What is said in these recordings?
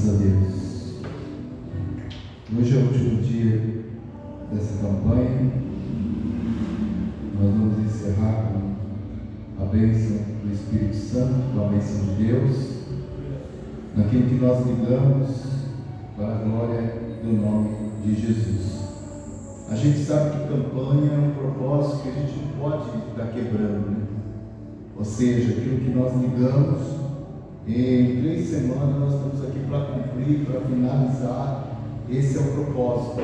a Deus. Hoje é o último dia dessa campanha. Nós vamos encerrar com a bênção do Espírito Santo, com a bênção de Deus, naquilo que nós ligamos para a glória do nome de Jesus. A gente sabe que campanha é um propósito que a gente não pode estar quebrando, né? Ou seja, aquilo que nós ligamos, em 3 semanas nós estamos aqui para cumprir, para finalizar. Esse é o propósito,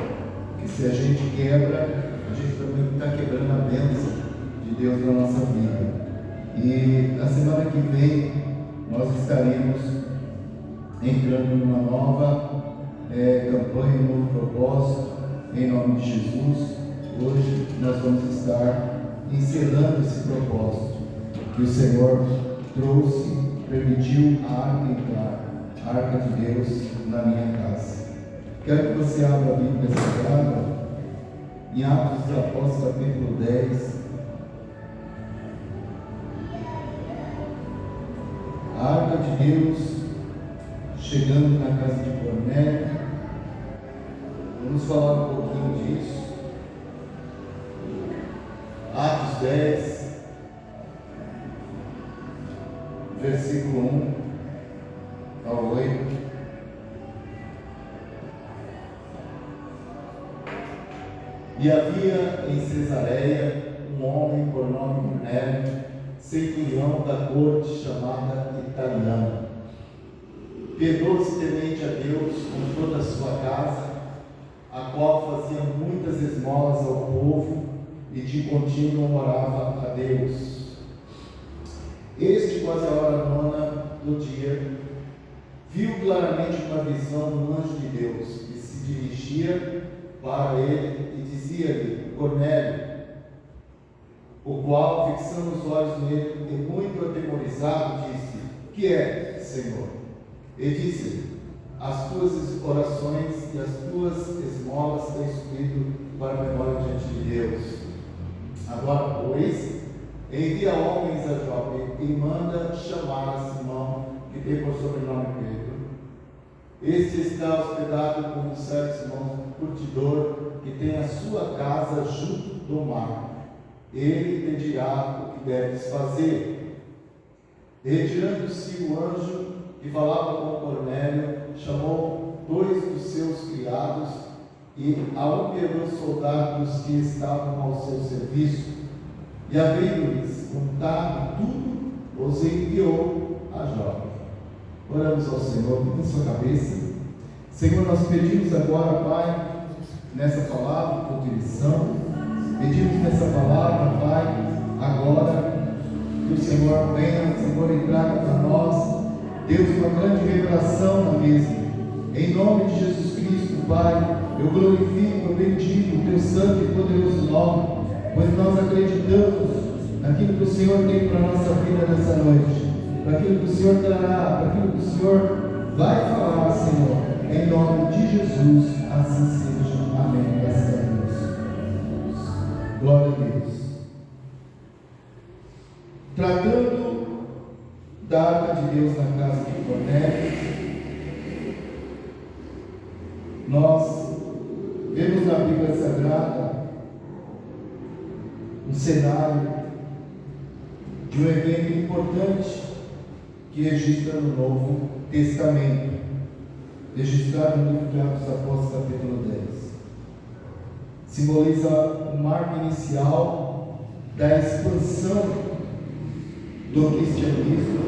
porque se a gente quebra, a gente também está quebrando a bênção de Deus na nossa vida. E na semana que vem nós estaremos entrando numa nova campanha, um novo propósito, em nome de Jesus. Hoje nós vamos estar encerrando esse propósito que o Senhor trouxe, permitiu a arca entrar, a arca de Deus na minha casa. Quero que você abra a Bíblia Sagrada em Atos dos Apóstolos, capítulo 10. A arca de Deus chegando na casa de Cornélio. Vamos falar um pouquinho disso. Atos 10, versículo 1 ao 8. E havia em Cesareia um homem por nome Cornélio, centurião da corte chamada Italiana, piedoso e temente a Deus com toda a sua casa, a qual fazia muitas esmolas ao povo e de contínuo orava a Deus. Este, quase a hora 9 do dia, viu claramente uma visão do anjo de Deus, que se dirigia para ele e dizia-lhe: Cornélio, o qual, fixando os olhos nele e muito atemorizado, disse: que é, Senhor? E disse-lhe: as tuas orações e as tuas esmolas têm subido para a memória diante de Deus. Agora, pois, envia homens a Jope e manda chamar a Simão, que tem por sobrenome Pedro. Este está hospedado com um certo Simão curtidor, que tem a sua casa junto do mar. Ele te dirá o que deves fazer. Retirando-se o anjo que falava com Cornélio, chamou 2 dos seus criados e a um dos soldados que estavam ao seu serviço, e havendo-lhes contado tudo, os enviou a Jope. Oramos ao Senhor, com sua cabeça. Senhor, nós pedimos agora, Pai, nessa palavra, por direção, pedimos nessa palavra, Pai, agora, que o Senhor venha, Senhor, e traga para nós, Deus, uma grande revelação na mesma. Em nome de Jesus Cristo, Pai, eu glorifico, eu bendigo o Teu santo e poderoso nome, pois nós acreditamos naquilo que o Senhor tem para a nossa vida nessa noite, para aquilo que o Senhor trará, para aquilo que o Senhor vai falar, Senhor. Em nome de Jesus, assim seja. Amém. Graças a Deus. Glória a Deus. Tratando da arca de Deus na casa de Cornélio, nós vemos na Bíblia Sagrada um cenário de um evento importante que registra no Novo Testamento, registrado no livro de Atos dos Apóstolos, capítulo 10. Simboliza o marco inicial da expansão do cristianismo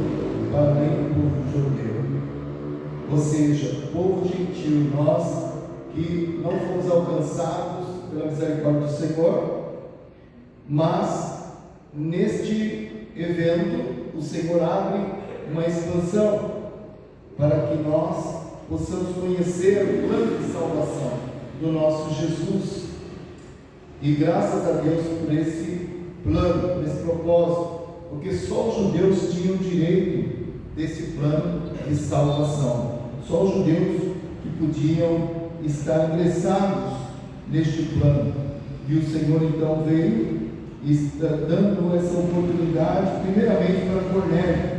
para além do povo judeu, ou seja, povo gentil, nós que não fomos alcançados pela misericórdia do Senhor, mas neste evento o Senhor abre uma expansão para que nós possamos conhecer o plano de salvação do nosso Jesus. E graças a Deus por esse plano, por esse propósito, porque só os judeus tinham direito desse plano de salvação. Só os judeus que podiam estar ingressados neste plano. E o Senhor então veio e está dando essa oportunidade primeiramente para Cornélio.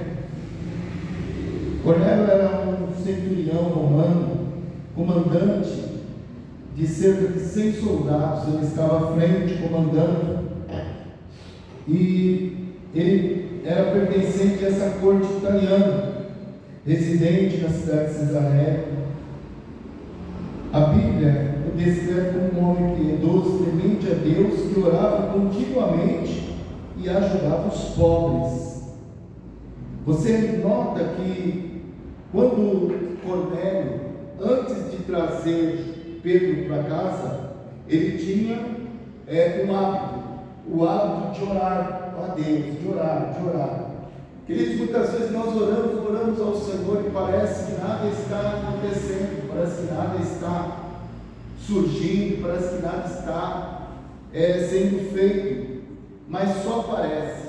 Cornélio era um centurião centurião romano, comandante de cerca de 100 soldados. Ele estava à frente, comandando, e ele era pertencente a essa corte italiana, residente na cidade de Cesareia. A Bíblia o descreve como um homem piedoso, temente a Deus, que orava continuamente e ajudava os pobres. Você nota que quando Cornélio, antes de trazer Pedro para casa, ele tinha o hábito de orar a Deus, de orar. Queridos, muitas vezes nós oramos ao Senhor e parece que nada está acontecendo, parece que nada está surgindo, parece que nada está sendo feito, mas só parece,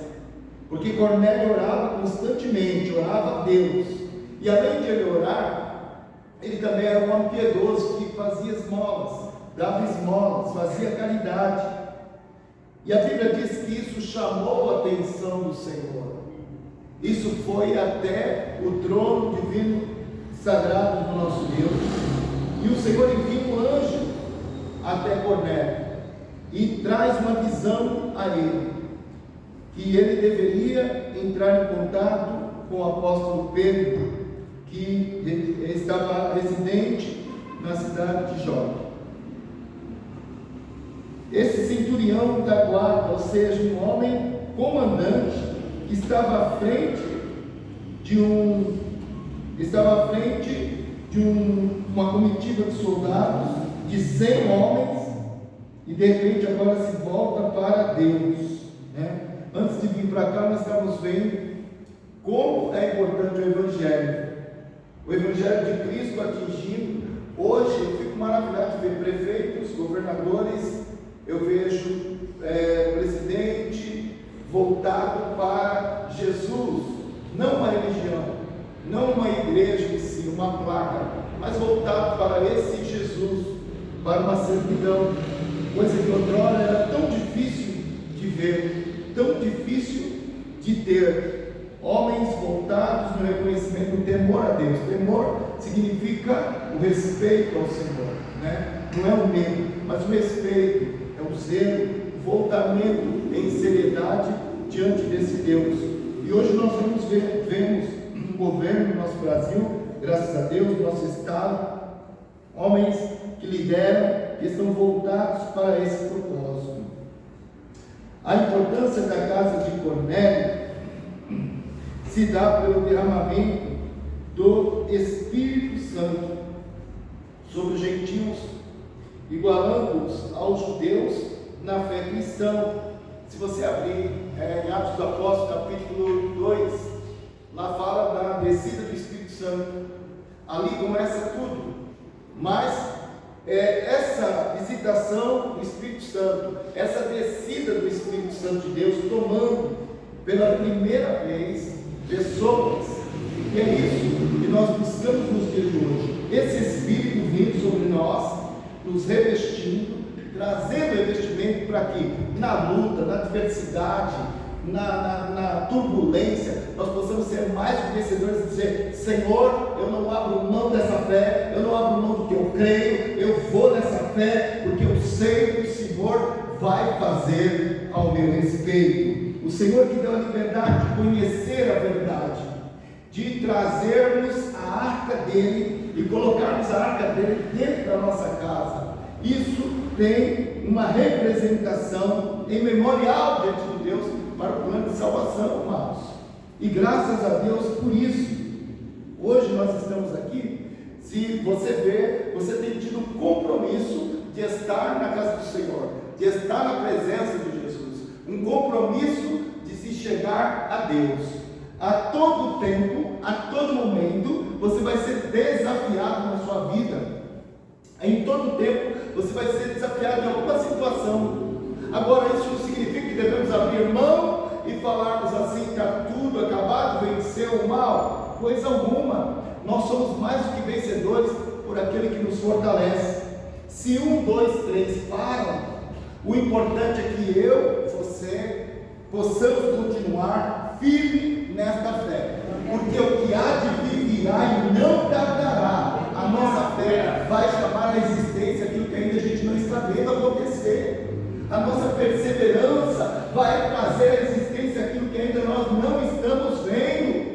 porque Cornélio orava constantemente, orava a Deus, e além de ele orar, ele também era um homem piedoso que fazia esmolas, dava esmolas, fazia caridade, e a Bíblia diz que isso chamou a atenção do Senhor. Isso foi até o trono divino sagrado do nosso Deus, e o Senhor envia um anjo até Cornélio e traz uma visão a ele, que ele deveria entrar em contato com o apóstolo Pedro, que estava residente na cidade de Jope. Esse centurião da guarda, ou seja, um homem comandante, estava à frente de uma comitiva de soldados, de 100 homens, e de repente agora se volta para Deus, né? Antes de vir para cá, nós estamos vendo como é importante o Evangelho de Cristo atingindo. Hoje eu fico maravilhado de ver prefeitos, governadores, eu vejo presidente voltado para Jesus, não uma religião, não uma igreja em si, uma placa, mas voltado para esse Jesus, para uma servidão, coisa que outrora era tão difícil de ver, tão difícil de ter. Homens voltados no reconhecimento do temor a Deus. Temor significa o respeito ao Senhor, né? Não é o medo, mas o respeito, é o zelo, o voltamento em seriedade diante desse Deus. E hoje nós vemos um governo no nosso Brasil, graças a Deus, no nosso estado, homens que lideram, que estão voltados para esse propósito. A importância da casa de Cornélio se dá pelo derramamento do Espírito Santo sobre os gentios, igualando-os aos judeus na fé cristã. Se você abrir em Atos dos Apóstolos, capítulo 2, lá fala da descida do Espírito Santo. Ali começa tudo, mas essa visitação do Espírito Santo, essa descida do Espírito Santo de Deus, tomando pela primeira vez pessoas, e é isso que nós buscamos nos dias de hoje, esse Espírito vindo sobre nós, nos revestindo, trazendo revestimento para que na luta, na adversidade, na turbulência, nós possamos ser mais vencedores e dizer: Senhor, eu não abro mão dessa fé, eu não abro mão do que eu creio, eu vou nessa fé, porque eu sei que o Senhor vai fazer ao meu respeito. O Senhor que deu a liberdade de conhecer a verdade, de trazermos a arca dele e colocarmos a arca dele dentro da nossa casa. Isso tem uma representação em memorial diante de Deus para o plano de salvação, amados. E graças a Deus por isso, hoje nós estamos aqui. Se você vê, você tem tido um compromisso de estar na casa do Senhor, de estar na presença de Jesus, um compromisso de se chegar a Deus. A todo tempo, a todo momento, você vai ser desafiado na sua vida. Em todo tempo, você vai ser desafiado em alguma situação. Agora, isso não significa que devemos abrir mão e falarmos assim: está tudo acabado, venceu o mal. Coisa alguma. Nós somos mais do que vencedores por aquele que nos fortalece. Se 1, 2, 3 param, o importante é que eu e você possamos continuar firme nesta fé, porque o que há de vir virá e não tardará. perseverança vai trazer à existência aquilo que ainda nós não estamos vendo,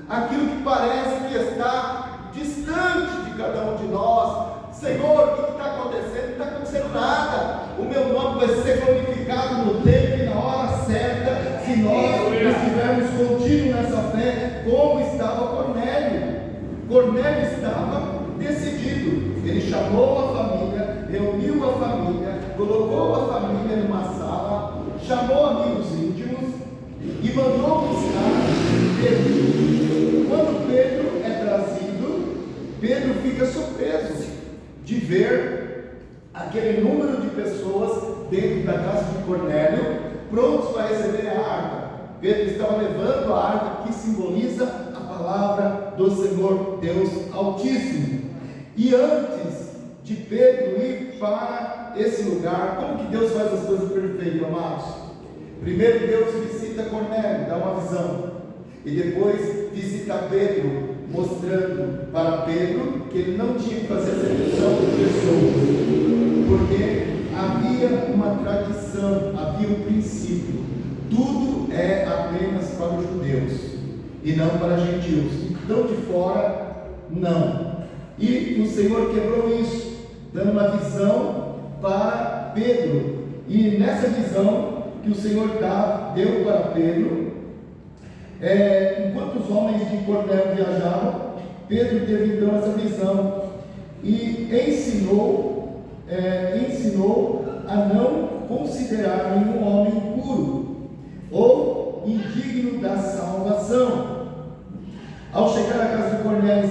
aquilo que parece que está distante de cada um de nós. Senhor, o que está acontecendo? Não está acontecendo nada. O meu nome vai ser glorificado no tempo e na hora certa, se nós estivermos contínuos nessa fé, como estava Cornélio. Cornélio estava decidido. Ele chamou a família, reuniu a família, colocou a família numa sala, chamou amigos íntimos e mandou buscar Pedro. Quando Pedro é trazido, Pedro fica surpreso de ver aquele número de pessoas dentro da casa de Cornélio, prontos para receber a arca. Pedro estava levando a arca que simboliza a palavra do Senhor Deus Altíssimo. E antes de Pedro ir para esse lugar, como que Deus faz as coisas perfeitas, amados? Primeiro Deus visita Cornélio, dá uma visão, e depois visita Pedro, mostrando para Pedro que ele não tinha que fazer acepção de pessoas, porque havia uma tradição, havia um princípio: tudo é apenas para os judeus e não para gentios, então de fora não. E o Senhor quebrou isso, dando uma visão para Pedro, e nessa visão que o Senhor deu para Pedro, enquanto os homens de Cornélio viajavam, Pedro teve então essa visão e ensinou a não considerar nenhum homem impuro ou indigno da salvação. Ao chegar à casa de Cornélio em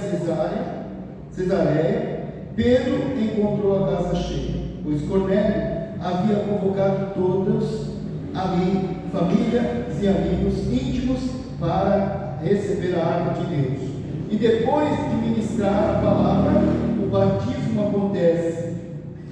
Cesareia, Pedro encontrou a casa cheia, pois Cornélio havia convocado todos ali, famílias e amigos íntimos, para receber a arca de Deus. E depois de ministrar a palavra, o batismo acontece.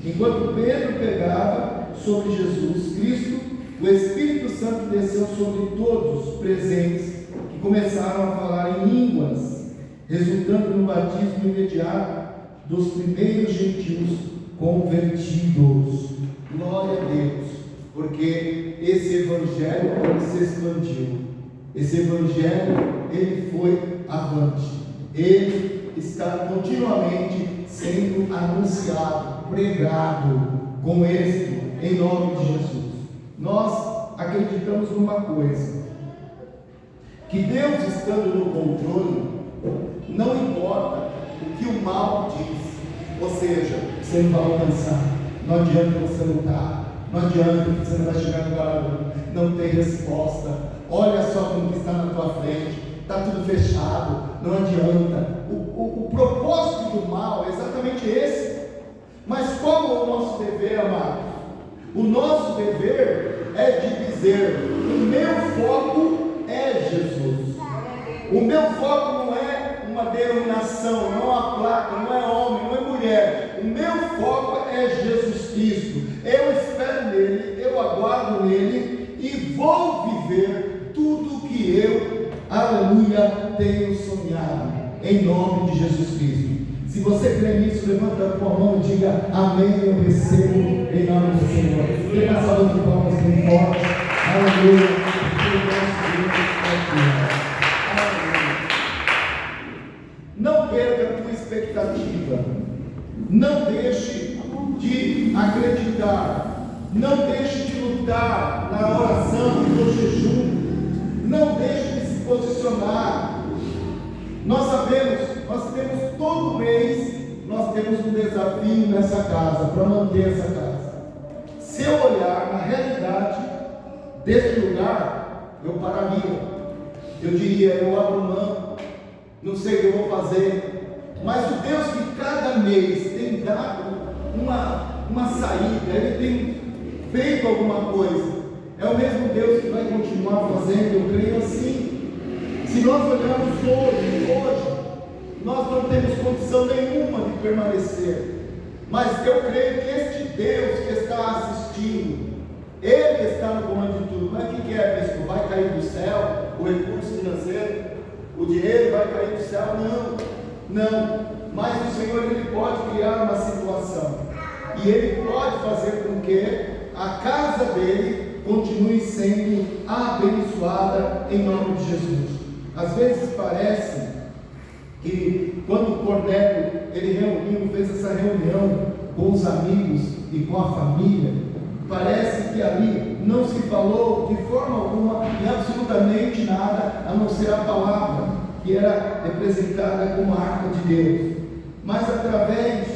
Enquanto Pedro pregava sobre Jesus Cristo, o Espírito Santo desceu sobre todos os presentes, que começaram a falar em línguas, resultando no batismo imediato dos primeiros gentios convertidos. Glória a Deus, porque esse evangelho se expandiu. Esse evangelho, ele foi avante, ele está continuamente sendo anunciado, pregado com êxito, em nome de Jesus. Nós acreditamos numa coisa, que Deus estando no controle, não importa o que o mal diz, ou seja, você não vai alcançar, não adianta você lutar, não adianta que você não vai chegar no garoto, não tem resposta. Olha só como que está na tua frente, está tudo fechado, não adianta. O propósito do mal é exatamente esse. Mas qual é o nosso dever, amado? O nosso dever é de dizer: o meu foco é Jesus. O meu foco não é uma denominação, não é uma placa, não é homem, não é mulher. O meu foco é Jesus Cristo. Eu espero nele, eu aguardo nele e vou viver tudo que eu, aleluia, tenho sonhado, em nome de Jesus Cristo. Se você crê nisso, levanta a tua mão e diga: amém, eu recebo em nome do Senhor. Dê uma salva de palmas bem forte, aleluia, porque o nosso Deus é fiel. Não perca a tua expectativa, não deixe de acreditar, não deixe de lutar na oração, no jejum. Não deixe de se posicionar. Nós sabemos, nós temos todo mês, nós temos um desafio nessa casa, para manter essa casa. Se eu olhar na realidade deste lugar, eu pararia. Eu diria: eu abro mão, não sei o que eu vou fazer. Mas o Deus que cada mês tem dado uma saída, Ele tem feito alguma coisa, é o mesmo Deus que vai continuar fazendo. Eu creio assim. Se nós olharmos hoje, nós não temos condição nenhuma de permanecer, mas eu creio que este Deus que está assistindo, Ele está no comando de tudo. Mas o que é, bispo? Vai cair do céu o recurso financeiro? O dinheiro vai cair do céu? Não. Mas o Senhor, Ele pode criar uma situação, e Ele pode fazer com que a casa dele continue sendo abençoada em nome de Jesus. Às vezes parece que quando Cornélio ele fez essa reunião com os amigos e com a família, parece que ali não se falou de forma alguma e absolutamente nada, a não ser a palavra que era representada como a arca de Deus. Mas através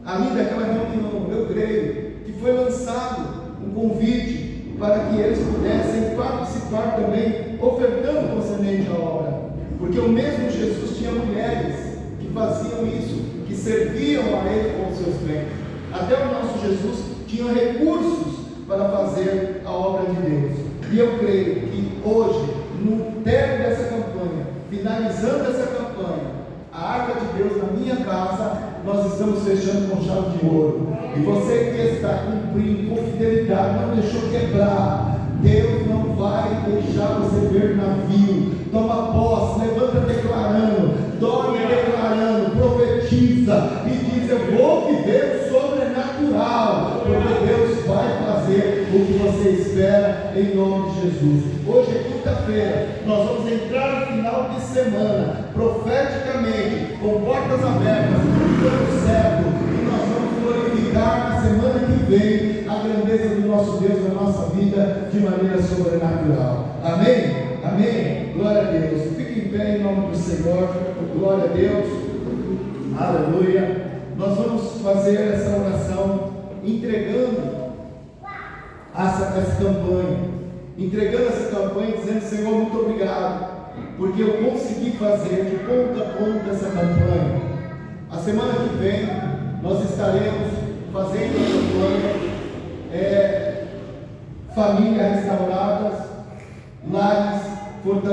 ali daquela reunião, eu creio que foi lançado um convite para que eles pudessem participar também, ofertando concernente à obra, porque o mesmo Jesus tinha mulheres que faziam isso, que serviam a ele com os seus bens. Até o nosso Jesus tinha recursos para fazer a obra de Deus. E eu creio que hoje, no término dessa campanha, finalizando essa campanha, a arca de Deus na minha casa, nós estamos fechando com chave de ouro. E você que está cumprindo com fidelidade, não deixou quebrar, Deus não vai deixar você ver navio. Toma posse, levanta declarando, dorme declarando, profetiza e diz: eu vou viver o sobrenatural, porque Deus vai fazer o que você espera em nome de Jesus. Hoje é quinta-feira, nós vamos entrar no final de semana, profeticamente, com portas abertas, tudo certo, e nós vamos glorificar na semana que vem a grandeza do nosso Deus na nossa vida de maneira sobrenatural. Amém? Amém? Glória a Deus. Fique em pé em nome do Senhor. Glória a Deus. Aleluia. Nós vamos fazer essa oração entregando essa campanha. Entregando essa campanha, dizendo: Senhor, muito obrigado, porque eu consegui fazer de ponta a ponta essa campanha. A semana que vem nós estaremos fazendo a campanha Famílias Restauradas, Lares Fortalecidos.